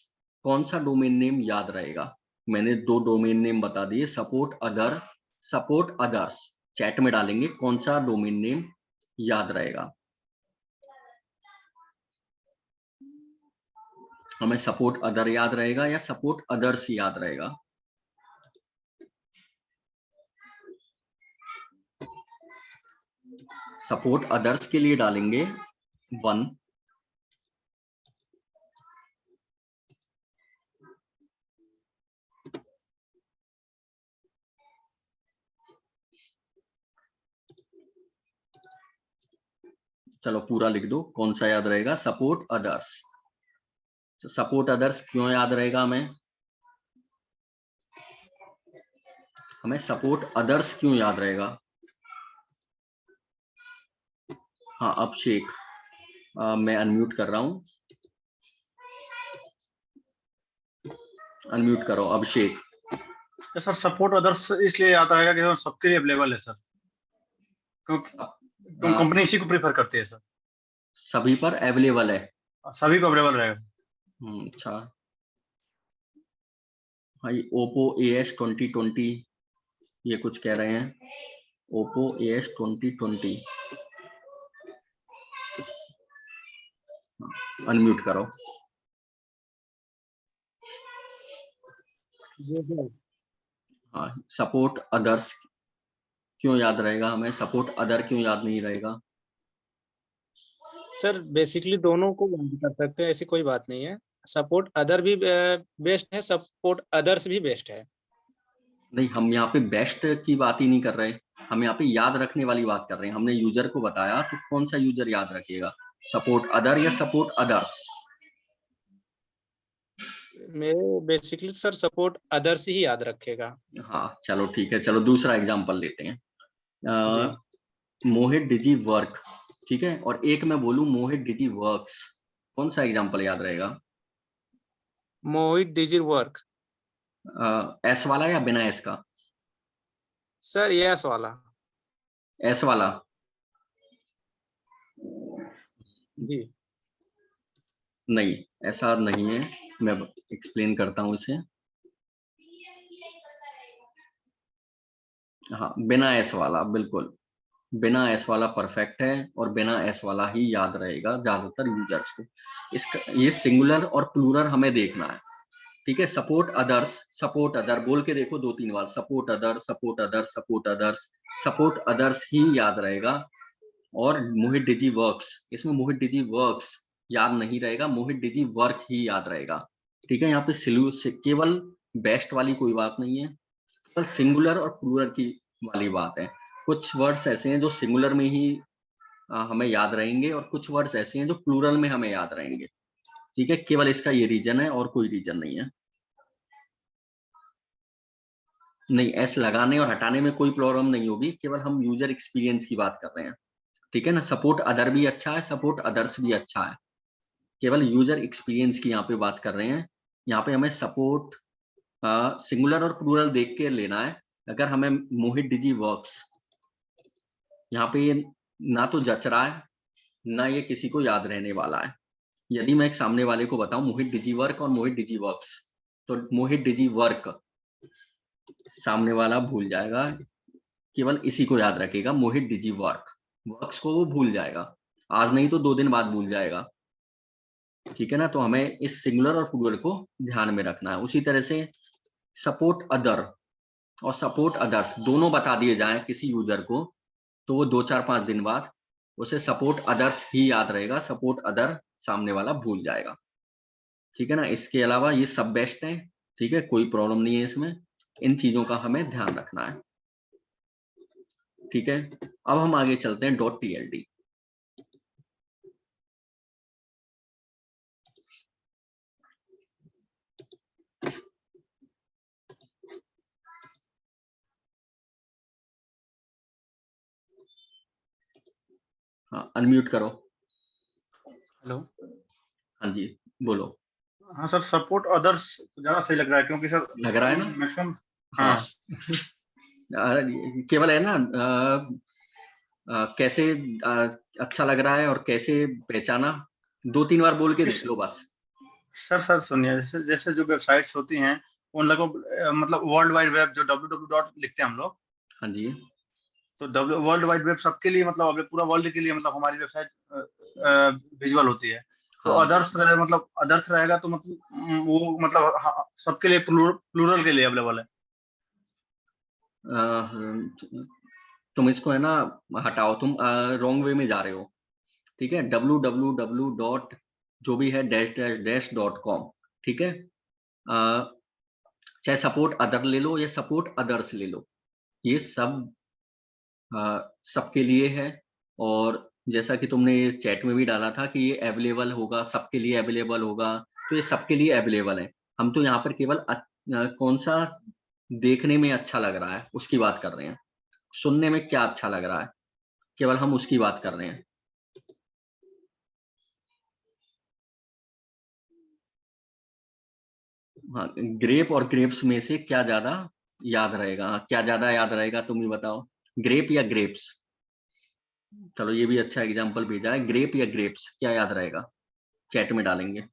A: कौन सा डोमेन नेम याद रहेगा? मैंने दो डोमेन नेम बता दिए, support other, support others. Chat में डालेंगे कौन सा डोमेन नेम याद रहेगा। हमें सपोर्ट अदर याद रहेगा या सपोर्ट अदर्स याद रहेगा? सपोर्ट अदर्स के लिए डालेंगे 1, चलो पूरा लिख दो, कौन सा याद रहेगा? Support others. सपोर्ट अदर्स क्यों याद रहेगा हमें? हमें सपोर्ट अदर्स क्यों याद रहेगा? हाँ अभिषेक, मैं अनम्यूट कर रहा हूँ, अनम्यूट करो अभिषेक।
B: सर सपोर्ट अदर्स इसलिए याद रहेगा कि सबके लिए अवेलेबल है सर, क्योंकि कंपनी इसी को प्रीफर करती है सर,
A: सभी पर अवेलेबल है,
B: सभी को अवेलेबल रहेगा।
A: अच्छा। भाई ओप्पो AS 2020 ये कुछ कह रहे हैं, ओप्पो AS 2020, अनम्यूट करो। हाँ, सपोर्ट अदर्स क्यों याद रहेगा हमें? सपोर्ट अदर क्यों याद नहीं रहेगा?
C: सर बेसिकली दोनों को याद कर सकते हैं, ऐसी कोई बात नहीं है। सपोर्ट अदर भी बेस्ट है, सपोर्ट अदर्स भी बेस्ट है।
A: नहीं, हम यहाँ पे बेस्ट की बात ही नहीं कर रहे, हम यहाँ पे याद रखने वाली बात कर रहे हैं। हमने यूजर को बताया, तो कौन सा यूजर याद रखेगा, सपोर्ट अदर या सपोर्ट अदर्स?
C: मेरे बेसिकली सर सपोर्ट अदर्स ही याद रखेगा।
A: हाँ चलो ठीक है, चलो दूसरा एग्जांपल लेते हैं। मोहित डिजी वर्क, ठीक है, और एक मैं बोलूं मोहित डिजी वर्क्स, कौन सा एग्जांपल याद रहेगा?
C: मोहित डिजी वर्क।
A: एस वाला या बिना एस का?
C: सर यस वाला।
A: एस वाला
C: जी
A: नहीं, ऐसा नहीं है, मैं एक्सप्लेन करता हूं इसे। हाँ बिना एस वाला, बिल्कुल बिना एस वाला परफेक्ट है, और बिना एस वाला ही याद रहेगा ज्यादातर यूजर्स को। इसका ये सिंगुलर और प्लूरल हमें देखना है, ठीक है। सपोर्ट अदर्स, सपोर्ट अदर बोल के देखो 2-3 बार, support other, support other, support others, support others ही याद रहेगा। और मोहित डिजी वर्क्स, इसमें मोहित डिजी वर्क्स याद नहीं रहेगा, मोहित डिजी वर्क ही याद रहेगा। ठीक है, यहाँ पे केवल बेस्ट वाली कोई बात नहीं है, पर सिंगुलर और प्लूरल की वाली बात है। कुछ वर्ड्स ऐसे हैं जो सिंगुलर में ही हमें याद रहेंगे और कुछ वर्ड्स ऐसे हैं जो प्लूरल में हमें याद रहेंगे। ठीक है, केवल इसका ये रीजन है और कोई रीजन नहीं है। नहीं, एस लगाने और हटाने में कोई प्रॉब्लम नहीं होगी, केवल हम यूजर एक्सपीरियंस की बात कर रहे हैं। ठीक है ना, सपोर्ट अदर भी अच्छा है, सपोर्ट अदर्स भी अच्छा है, केवल यूजर एक्सपीरियंस की यहाँ पे बात कर रहे हैं। यहाँ पे हमें सपोर्ट सिंगुलर और प्लूरल देख के लेना है। अगर हमें मोहित डिजी वर्क्स, यहाँ पे ये ना तो जच रहा है ना ये किसी को याद रहने वाला है। यदि मैं एक सामने वाले को बताऊं मोहित डिजी वर्क और मोहित डिजी वर्क्स, तो मोहित डिजी वर्क सामने वाला भूल जाएगा, केवल इसी को याद रखेगा, मोहित डिजी वर्क। वर्क्स को वो भूल जाएगा, आज नहीं तो 2 दिन बाद भूल जाएगा। ठीक है ना, तो हमें इस सिंगुलर और प्लूरल को ध्यान में रखना है। उसी तरह से सपोर्ट अदर और सपोर्ट अदर्स दोनों बता दिए जाएं किसी यूजर को, तो वो 2-4-5 दिन बाद उसे सपोर्ट अदर्स ही याद रहेगा, सपोर्ट अदर सामने वाला भूल जाएगा। ठीक है ना, इसके अलावा ये सब बेस्ट है। ठीक है, कोई प्रॉब्लम नहीं है इसमें, इन चीजों का हमें ध्यान रखना है। ठीक है, अब हम आगे चलते हैं .tld। हाँ, अनम्यूट करो।
B: हेलो।
A: हाँ जी, बोलो।
B: हाँ सर, सपोर्ट अदर्स ज्यादा सही लग रहा है, क्योंकि सर
A: लग रहा है ना?
B: मैक्सिमम।
A: हाँ,
B: हाँ।
A: केवल है ना कैसे अच्छा लग रहा है और कैसे पहचाना, 2-3 बार बोल के देख लो बस।
B: सर सुनिए, जैसे जैसे जो वेबसाइट्स होती हैं उन लोगों मतलब वर्ल्ड वाइड वेब जो www. लिखते हैं हम लोग,
A: हाँ जी,
B: तो वर्ल्ड वाइड वेब सबके लिए, मतलब अभी पूरा वर्ल्ड के लिए, मतलब हमारी वेबसाइट विजुअल होती है। तो
A: हाँ,
B: अदर्स रहे, मतलब अदर्स रहेगा तो मतलब वो मतलब सबके लिए प्लूरल के लिए अवेलेबल है।
A: तुम इसको है ना हटाओ, तुम रॉन्ग वे में जा रहे हो। ठीक है, www. जो भी है -- ठीक है, चाहे सपोर्ट अदर ले लो या सपोर्ट अदर्स ले लो, ये सब सबके लिए है। और जैसा कि तुमने इस चैट में भी डाला था कि ये अवेलेबल होगा, सबके लिए अवेलेबल होगा, तो ये सबके लिए अवेलेबल है। हम तो यहाँ पर केवल कौन सा देखने में अच्छा लग रहा है उसकी बात कर रहे हैं, सुनने में क्या अच्छा लग रहा है, केवल हम उसकी बात कर रहे हैं। हाँ, ग्रेप और ग्रेप्स में से क्या ज्यादा याद रहेगा? क्या ज्यादा याद रहेगा, तुम ही बताओ, ग्रेप या ग्रेप्स? चलो, ये भी अच्छा एग्जांपल भेजा है, ग्रेप या ग्रेप्स, क्या याद रहेगा? चैट में डालेंगे।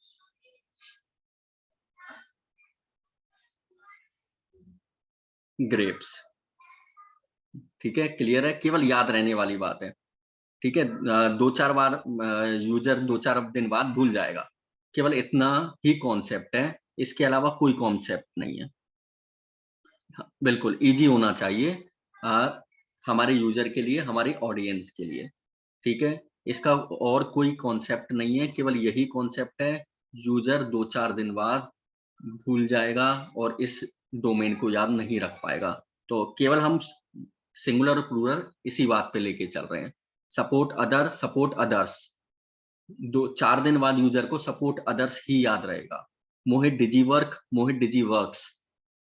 A: ग्रेप्स। ठीक है, क्लियर है, केवल याद रहने वाली बात है। ठीक है, 2-4 बार यूजर 2-4 दिन बाद भूल जाएगा, केवल इतना ही कॉन्सेप्ट है, इसके अलावा कोई कॉन्सेप्ट नहीं है। हाँ, बिल्कुल इजी होना चाहिए हमारे यूजर के लिए, हमारे ऑडियंस के लिए। ठीक है, इसका और कोई कॉन्सेप्ट नहीं है, केवल यही कॉन्सेप्ट है, यूजर 2-4 दिन बाद भूल जाएगा और इस डोमेन को याद नहीं रख पाएगा। तो केवल हम सिंगुलर और प्लूरल इसी बात पे लेके चल रहे हैं। सपोर्ट अदर, सपोर्ट अदर्स, 2-4 दिन बाद यूजर को सपोर्ट अदर्स ही याद रहेगा। मोहित डिजी वर्क, मोहित डिजी वर्क्स,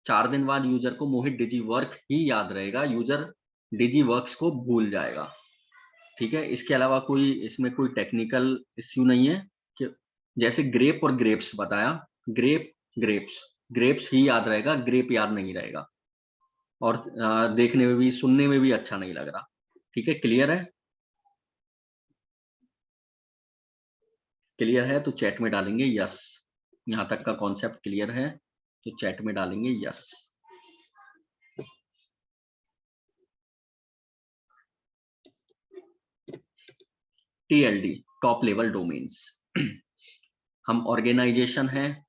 A: 4 दिन बाद यूजर को मोहित डिजी वर्क ही याद रहेगा, यूजर डिजी वर्क्स को भूल जाएगा। ठीक है, इसके अलावा कोई इसमें कोई टेक्निकल इश्यू नहीं है कि जैसे ग्रेप और ग्रेप्स बताया, ग्रेप ग्रेप्स, ग्रेप्स ही याद रहेगा, ग्रेप याद नहीं रहेगा, और देखने में भी सुनने में भी अच्छा नहीं लग रहा। ठीक है, क्लियर है? क्लियर है तो चैट में डालेंगे यस। यहाँ तक का कॉन्सेप्ट क्लियर है तो चैट में डालेंगे yes. TLD, top level domains. हम ऑर्गेनाइजेशन हैं,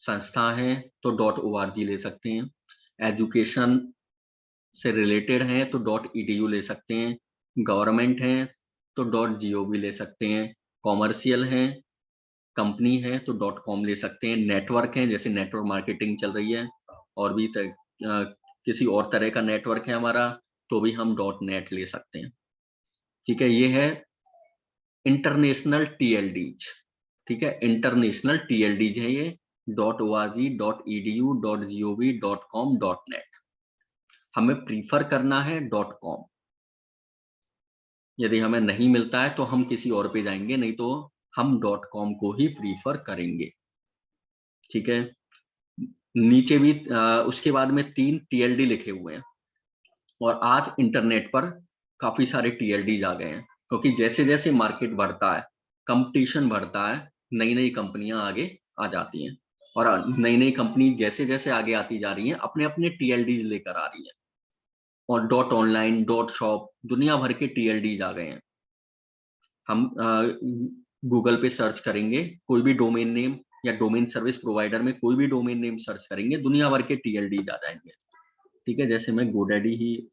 A: संस्था है तो .org ले सकते हैं, एजुकेशन से रिलेटेड है तो .edu ले सकते हैं, गवर्नमेंट हैं तो .gov ले सकते हैं, कॉमर्शियल हैं, कंपनी है तो .com ले सकते हैं, नेटवर्क है जैसे नेटवर्क मार्केटिंग चल रही है और भी किसी और तरह का नेटवर्क है हमारा तो भी हम .net ले सकते हैं। ठीक है, ये है इंटरनेशनल TLDs। ठीक है, इंटरनेशनल TLDs है ये .org, .edu, .gov, .com, .net। हमें प्रीफर करना है .com। यदि हमें नहीं मिलता है तो हम किसी और पे जाएंगे, नहीं तो हम .com को ही प्रीफर करेंगे। ठीक है, नीचे भी उसके बाद में 3 TLD लिखे हुए हैं और आज इंटरनेट पर काफी सारे TLDs आ गए हैं क्योंकि जैसे जैसे मार्केट बढ़ता है, कंपटीशन बढ़ता है, नई नई कंपनियां आगे आ जाती हैं और नई नई कंपनी जैसे जैसे आगे आती जा रही हैं अपने अपने TLDs लेकर आ रही हैं और .online, .shop दुनिया भर के TLDs आ गए हैं। हम गूगल पे सर्च करेंगे कोई भी डोमेन नेम या डोमेन सर्विस प्रोवाइडर में कोई भी डोमेन नेम सर्च करेंगे, दुनिया भर के TLDs आ जाएंगे। ठीक है, जैसे मैं GoDaddy ही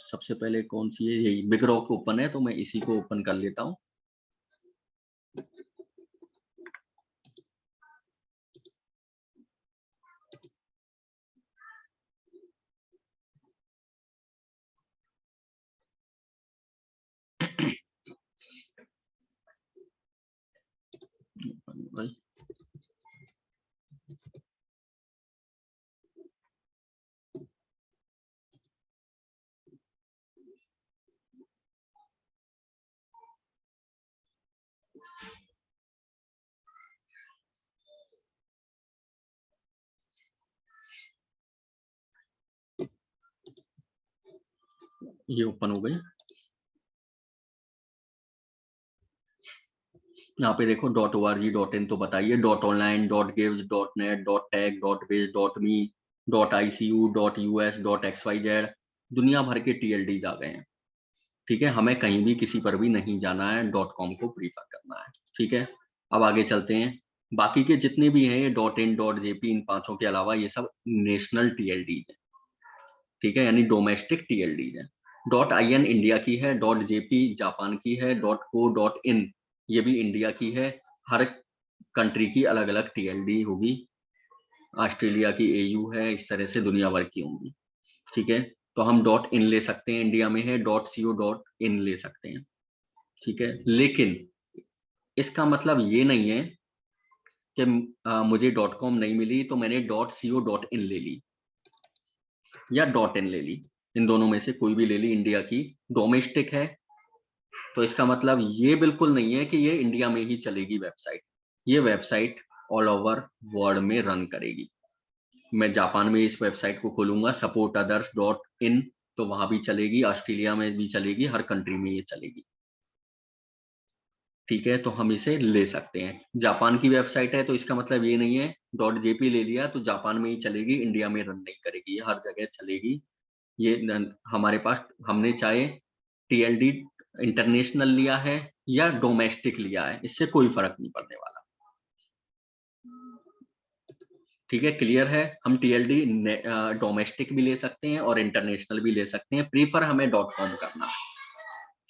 A: सबसे पहले कौन सी है, यही बिग रॉक ओपन है तो मैं इसी को ओपन कर लेता हूँ। भाई ये ओपन हो गई। यहाँ पे देखो .org, .in तो बताइए, .online, .gives, .net, .tag, .biz, .me, .icu, .us, .xyz दुनिया भर के TLDs आ गए हैं। ठीक है, हमें कहीं भी किसी पर भी नहीं जाना है, .com को प्रीफर करना है। ठीक है, अब आगे चलते हैं। बाकी के जितने भी हैं ये .in, .jp इन पांचों के अलावा ये सब नेशनल TLDs हैं। ठीक है, यानी डोमेस्टिक TLDs हैं। .in इंडिया की है, .jp जापान की है, .co, .in ये भी इंडिया की है। हर कंट्री की अलग अलग TLD होगी। ऑस्ट्रेलिया की AU है, इस तरह से दुनिया भर की होंगी। ठीक है, तो हम .in ले सकते हैं, इंडिया में है, .co, .in ले सकते हैं। ठीक है, लेकिन इसका मतलब ये नहीं है कि मुझे .com नहीं मिली तो मैंने .co, .in ले ली या .in ले ली, इन दोनों में से कोई भी ले ली, इंडिया की डोमेस्टिक है तो इसका मतलब ये बिल्कुल नहीं है कि ये इंडिया में ही चलेगी वेबसाइट। ये वेबसाइट ऑल ओवर वर्ल्ड में रन करेगी। मैं जापान में इस वेबसाइट को खोलूंगा supportothers.in तो वहां भी चलेगी, ऑस्ट्रेलिया में भी चलेगी, हर कंट्री में ये चलेगी। ठीक है, तो हम इसे ले सकते हैं। जापान की वेबसाइट है तो इसका मतलब ये नहीं है .jp ले लिया तो जापान में ही चलेगी, इंडिया में रन नहीं करेगी, ये हर जगह चलेगी। ये हमारे पास, हमने चाहे TLD इंटरनेशनल लिया है या डोमेस्टिक लिया है, इससे कोई फर्क नहीं पड़ने वाला। ठीक है, क्लियर है। हम TLD डोमेस्टिक भी ले सकते हैं और इंटरनेशनल भी ले सकते हैं, प्रीफर हमें .com करना है।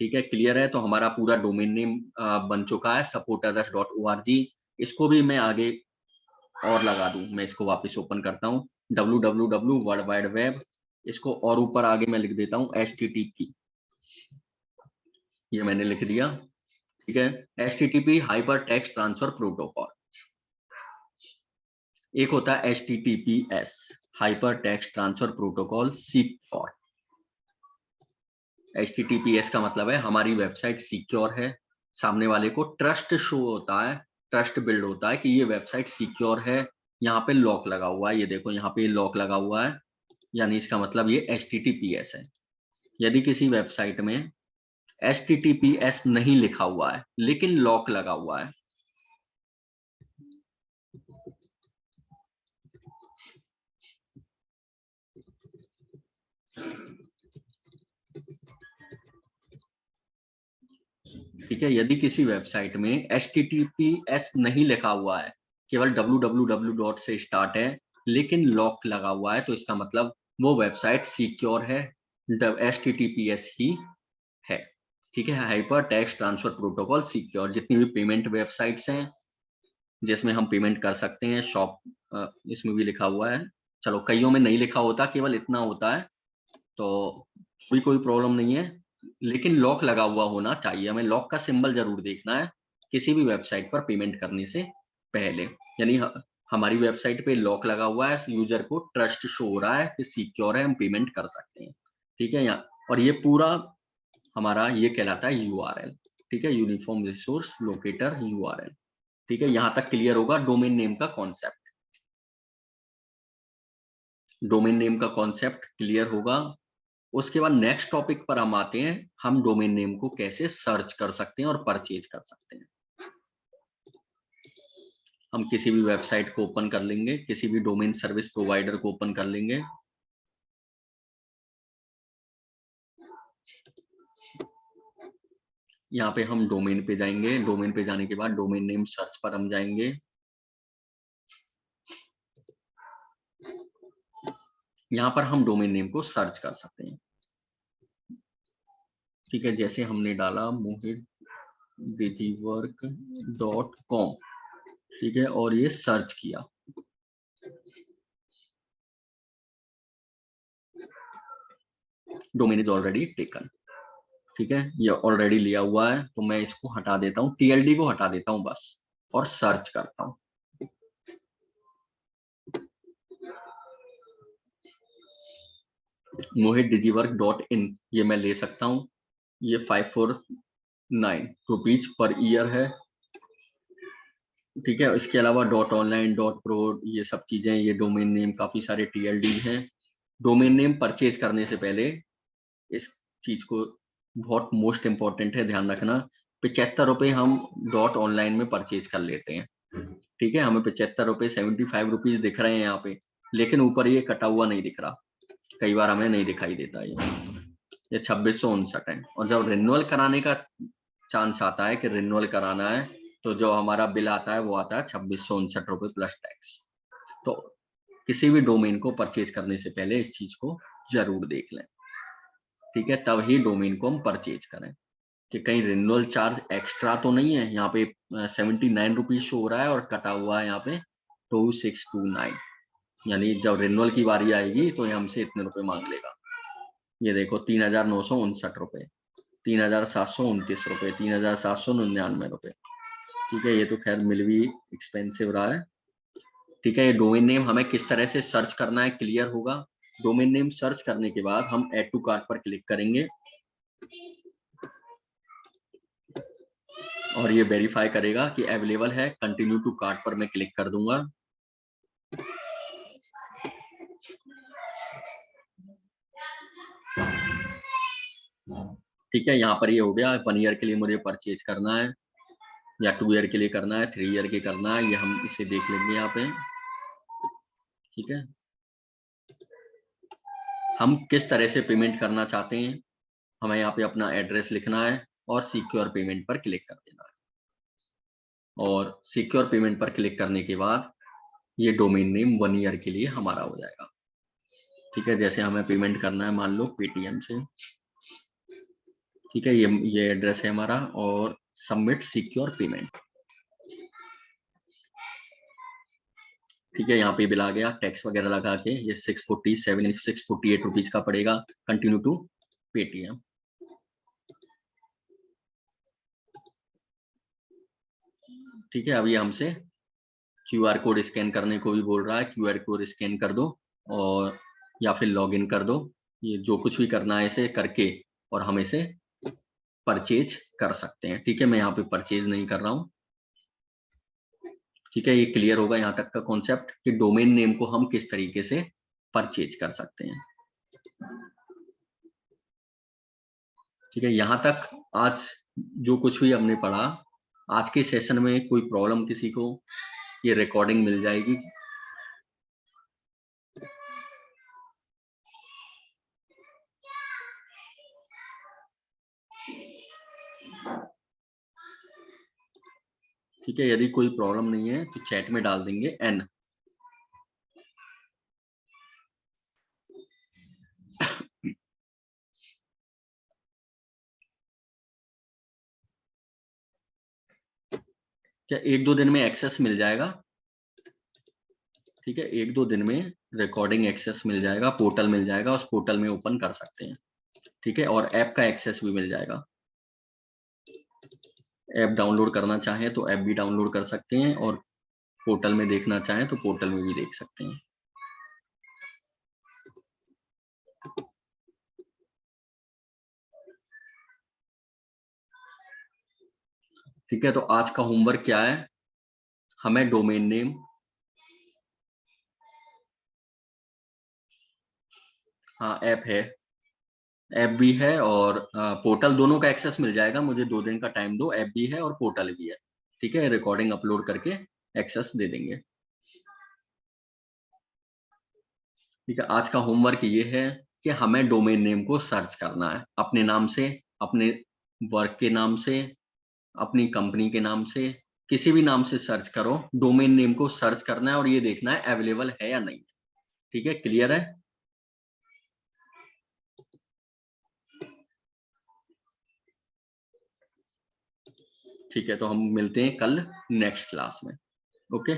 A: ठीक है, क्लियर है। तो हमारा पूरा डोमेन नेम बन चुका है supportothers.org। इसको भी मैं आगे और लगा दूं, मैं इसको वापस ओपन करता हूँ www वर्ल्ड वाइड वेब, इसको और ऊपर आगे मैं लिख देता हूँ HTTP, ये मैंने लिख दिया। ठीक है, HTTP hyper text transfer protocol. एक होता है HTTPS hyper text transfer protocol secure. HTTPS का मतलब है हमारी वेबसाइट सिक्योर है, सामने वाले को ट्रस्ट शो होता है, ट्रस्ट बिल्ड होता है कि ये वेबसाइट सिक्योर है। यहाँ पे लॉक लगा हुआ है, ये देखो यहाँ पे लॉक लगा हुआ है, यानी इसका मतलब ये HTTPS है। यदि किसी वेबसाइट में HTTPS नहीं लिखा हुआ है लेकिन लॉक लगा हुआ है, ठीक है, यदि किसी वेबसाइट में HTTPS नहीं लिखा हुआ है, केवल www से स्टार्ट है लेकिन लॉक लगा हुआ है, तो इसका मतलब वो वेबसाइट सिक्योर है, HTTPS ही है। ठीक है, hyper text transfer protocol secure. जितनी भी पेमेंट वेबसाइट्स हैं जिसमें हम पेमेंट कर सकते हैं, शॉप इसमें भी लिखा हुआ है। चलो कईयों में नहीं लिखा होता, केवल इतना होता है, तो कोई प्रॉब्लम नहीं है, लेकिन लॉक लगा हुआ होना चाहिए। हमें लॉक का सिंबल जरूर देखना है किसी भी वेबसाइट पर पेमेंट करने से पहले। यानी हमारी वेबसाइट पे लॉक लगा हुआ है, यूजर को ट्रस्ट शो हो रहा है कि सिक्योर है, हम पेमेंट कर सकते हैं। ठीक है, यहाँ और ये पूरा हमारा ये कहलाता है यूआरएल। ठीक है, यूनिफॉर्म रिसोर्स लोकेटर यूआरएल। ठीक है, यहाँ तक क्लियर होगा डोमेन नेम का कॉन्सेप्ट। डोमेन नेम का कॉन्सेप्ट क्लियर होगा। उसके बाद नेक्स्ट टॉपिक पर हम आते हैं, हम डोमेन नेम को कैसे सर्च कर सकते हैं और परचेज कर सकते हैं। हम किसी भी वेबसाइट को ओपन कर लेंगे, किसी भी डोमेन सर्विस प्रोवाइडर को ओपन कर लेंगे। यहाँ पे हम डोमेन पे जाएंगे, डोमेन पे जाने के बाद डोमेन नेम सर्च पर हम जाएंगे। यहाँ पर हम डोमेन नेम को सर्च कर सकते हैं। ठीक है, जैसे हमने डाला mohitdigiwork.com, ठीक है, और ये सर्च किया। Domain is already taken. ठीक है, ये ऑलरेडी लिया हुआ है, तो मैं इसको हटा देता हूँ, टीएलडी को हटा देता हूँ बस, और सर्च करता हूँ। mohitdigiwork.in ये मैं ले सकता हूँ। ये 549 रुपीज पर ईयर है। ठीक है, इसके अलावा .online .pro ये सब चीजें, ये डोमेन नेम काफी सारे टीएलडी हैं। डोमेन नेम परचेज करने से पहले इस चीज को बहुत मोस्ट इंपॉर्टेंट है, ध्यान रखना। 75 रुपए हम .online में परचेज कर लेते हैं। ठीक है, हमें 75 रुपए 75 रुपीज दिख रहे हैं यहाँ पे, लेकिन ऊपर ये कटा हुआ नहीं दिख रहा, कई बार हमें नहीं दिखाई देता। ये 2659 है। और जब रिन्यूअल कराने का चांस आता है कि रिन्यूअल कराना है, तो जो हमारा बिल आता है वो आता है 2659 रुपए प्लस टैक्स। तो किसी भी डोमेन को परचेज करने से पहले इस चीज को जरूर देख लें। ठीक है, तब ही डोमेन को हम परचेज करें कि कहीं रिन्यूअल चार्ज एक्स्ट्रा तो नहीं है। यहाँ पे 79 रुपीज शो हो रहा है और कटा हुआ है यहाँ पे 2629। यानी जब रिन्यूअल की बारी आएगी तो ये हमसे इतने रुपए मांग लेगा। ये देखो 3959 रुपए, 3729 रुपए, 3799 रुपए। ठीक है, ये तो खैर मिल भी एक्सपेंसिव रहा है। ठीक है, ये डोमेन नेम हमें किस तरह से सर्च करना है क्लियर होगा। डोमेन नेम सर्च करने के बाद हम ऐड टू कार्ट पर क्लिक करेंगे और ये वेरीफाई करेगा कि अवेलेबल है। कंटिन्यू टू कार्ट पर मैं क्लिक कर दूंगा। ठीक है, यहाँ पर ये हो गया। 1 ईयर के लिए मुझे परचेज करना है या 2 ईयर के लिए करना है, 3 ईयर के करना है, ये हम इसे देख लेंगे यहाँ पे। ठीक है, हम किस तरह से पेमेंट करना चाहते हैं, हमें यहाँ पे अपना एड्रेस लिखना है और सिक्योर पेमेंट पर क्लिक कर देना है। और सिक्योर पेमेंट पर क्लिक करने के बाद ये डोमेन नेम 1 ईयर के लिए हमारा हो जाएगा। ठीक है, जैसे हमें पेमेंट करना है मान लो पेटीएम से। ठीक है, ये एड्रेस है हमारा और सबमिट सिक्योर पेमेंट। ठीक है, यहाँ पे बिल आ गया, टैक्स वगैरह लगा के ये 648 रुपीज का पड़ेगा। Continue to Paytm. ठीक है, अब ये हमसे क्यूआर कोड स्कैन करने को भी बोल रहा है। क्यूआर कोड स्कैन कर दो और या फिर लॉगिन कर दो। ये जो कुछ भी करना है इसे करके और हम इसे परचेज कर सकते हैं। ठीक है, मैं यहाँ पे परचेज नहीं कर रहा हूँ। ठीक है, ये क्लियर होगा यहाँ तक का कॉन्सेप्ट कि डोमेन नेम को हम किस तरीके से परचेज कर सकते हैं। ठीक है, यहाँ तक आज जो कुछ भी हमने पढ़ा, आज के सेशन में कोई प्रॉब्लम किसी को, ये रिकॉर्डिंग मिल जाएगी। ठीक है, यदि कोई प्रॉब्लम नहीं है तो चैट में डाल देंगे N। क्या 1-2 दिन में एक्सेस मिल जाएगा? ठीक है, 1-2 दिन में रिकॉर्डिंग एक्सेस मिल जाएगा, पोर्टल मिल जाएगा, उस पोर्टल में ओपन कर सकते हैं। ठीक है, और ऐप का एक्सेस भी मिल जाएगा। ऐप डाउनलोड करना चाहें तो ऐप भी डाउनलोड कर सकते हैं, और पोर्टल में देखना चाहें तो पोर्टल में भी देख सकते हैं। ठीक है, तो आज का होमवर्क क्या है? हमें डोमेन नेम, हाँ ऐप है, ऐप भी है और पोर्टल, दोनों का एक्सेस मिल जाएगा। मुझे 2 दिन का टाइम दो, ऐप भी है और पोर्टल भी है। ठीक है, रिकॉर्डिंग अपलोड करके एक्सेस दे देंगे। ठीक है, आज का होमवर्क ये है कि हमें डोमेन नेम को सर्च करना है, अपने नाम से, अपने वर्क के नाम से, अपनी कंपनी के नाम से, किसी भी नाम से सर्च करो, डोमेन नेम को सर्च करना है और ये देखना है अवेलेबल है या नहीं। ठीक है, क्लियर है? ठीक है, तो हम मिलते हैं कल नेक्स्ट क्लास में। ओके।